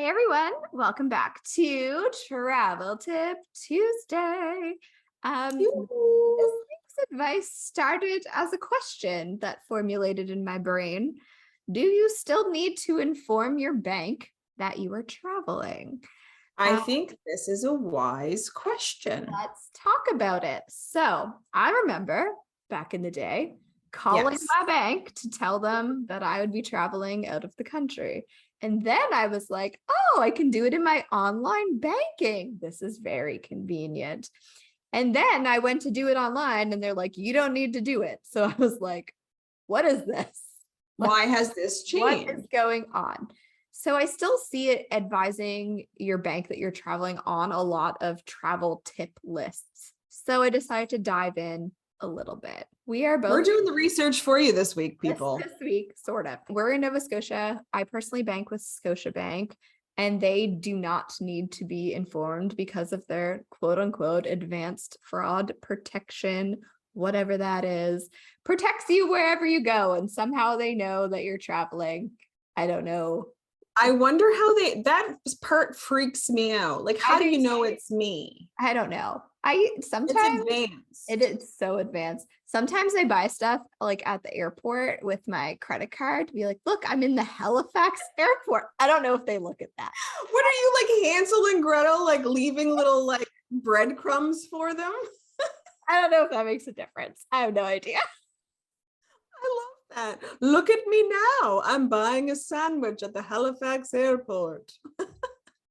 Hey everyone, welcome back to Travel Tip Tuesday. This week's advice started as a question that formulated in my brain. Do you still need to inform your bank that you are traveling? I think this is a wise question. Let's talk about it. So I remember back in the day calling my bank to tell them that I would be traveling out of the country. And then I was like, oh, I can do it in my online banking. This is very convenient. And then I went to do it online and they're like, you don't need to do it. So I was like, what is this? Why has this changed? What is going on? So I still see it advising your bank that you're traveling on a lot of travel tip lists. So I decided to dive in a little bit. We're doing the research for you this week, people. This week, sort of. We're in Nova Scotia. I personally bank with Scotiabank, and they do not need to be informed because of their quote unquote advanced fraud protection, whatever that is, protects you wherever you go. And somehow they know that you're traveling. I don't know. I wonder how that part freaks me out. Like, how do you know it's me? I don't know. Sometimes it's advanced. It is so advanced. Sometimes I buy stuff like at the airport with my credit card to be like, look, I'm in the Halifax airport. I don't know if they look at that. What are you, like Hansel and Gretel, like leaving little like breadcrumbs for them? I don't know if that makes a difference. I have no idea. I love that. Look at me now. I'm buying a sandwich at the Halifax airport.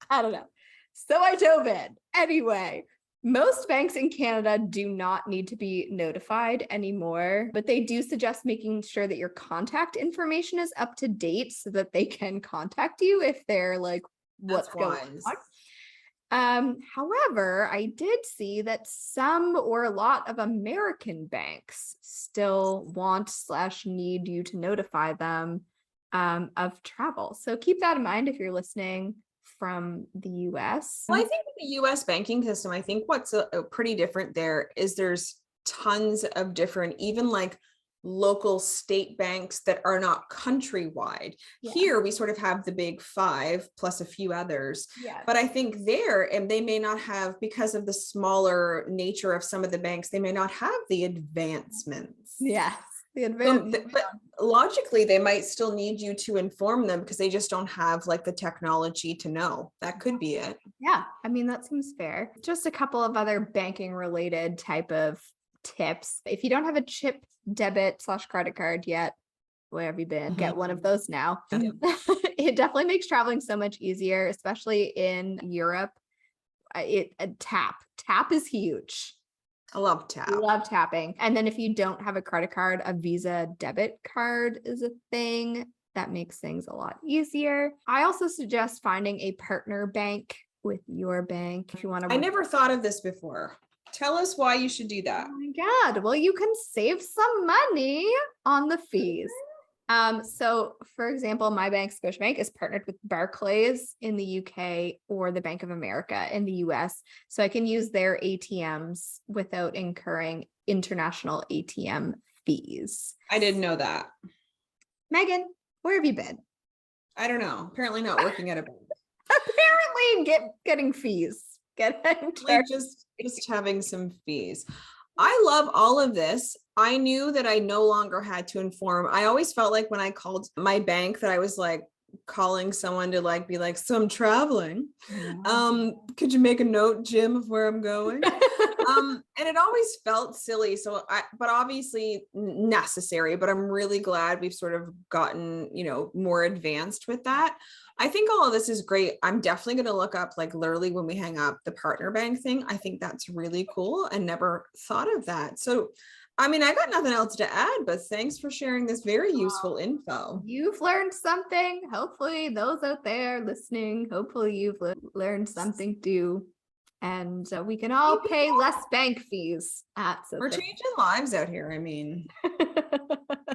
I don't know. So I dove in. Anyway, most banks in Canada do not need to be notified anymore, but they do suggest making sure that your contact information is up to date so that they can contact you if they're like, what's going on. However, I did see that some or a lot of American banks still want/need you to notify them of travel. So keep that in mind if you're listening from the US. Well, I think in the US banking system, I think what's pretty different there is there's tons of different, even like local state banks that are not countrywide. Here we sort of have the big five plus a few others. But I think there, and they may not have, because of the smaller nature of some of the banks, they may not have the advancements. But logically, they might still need you to inform them because they just don't have like the technology to know. That could be it. Yeah, I mean, that seems fair. Just a couple of other banking related type of tips. If you don't have a chip debit/credit card yet, where have you been? Get one of those now. It definitely makes traveling so much easier, especially in Europe. Tap is huge. I love tap. Love tapping. And then if you don't have a credit card, a Visa debit card is a thing that makes things a lot easier. I also suggest finding a partner bank with your bank if you want to. I never thought of this before. Tell us why you should do that. Oh my God. Well, you can save some money on the fees. So for example, my bank, Scotiabank, is partnered with Barclays in the UK or the Bank of America in the US. So I can use their ATMs without incurring international ATM fees. I didn't know that. Megan, where have you been? I don't know. Apparently not working at a bank. Apparently getting fees. Just having some fees. I love all of this. I knew that I no longer had to inform. I always felt like when I called my bank that I was like calling someone to like be like, so I'm traveling. Could you make a note, Jim, of where I'm going? And it always felt silly. But obviously necessary, but I'm really glad we've sort of gotten, more advanced with that. I think all of this is great. I'm definitely going to look up, like literally when we hang up, the partner bank thing. I think that's really cool and never thought of that. So, I mean, I got nothing else to add, but thanks for sharing this very useful info. You've learned something. Hopefully those out there listening, hopefully you've learned something too. And we can all pay less bank fees. We're changing lives out here. I mean,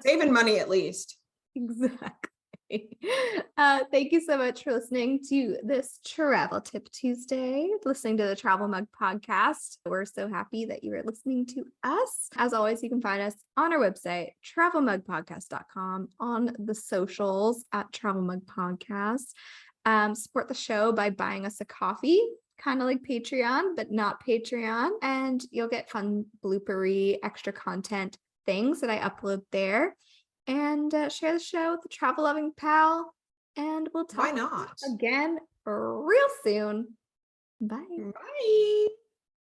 saving money at least. Exactly. Thank you so much for listening to this Travel Tip Tuesday, listening to the Travel Mug podcast. We're so happy that you are listening to us. As always, you can find us on our website, travelmugpodcast.com, on the socials at Travel Mug Podcast. Support the show by buying us a coffee, kind of like Patreon, but not Patreon. And you'll get fun bloopery extra content things that I upload there. And share the show with a travel loving pal. And we'll Why talk not? again real soon. Bye. Bye.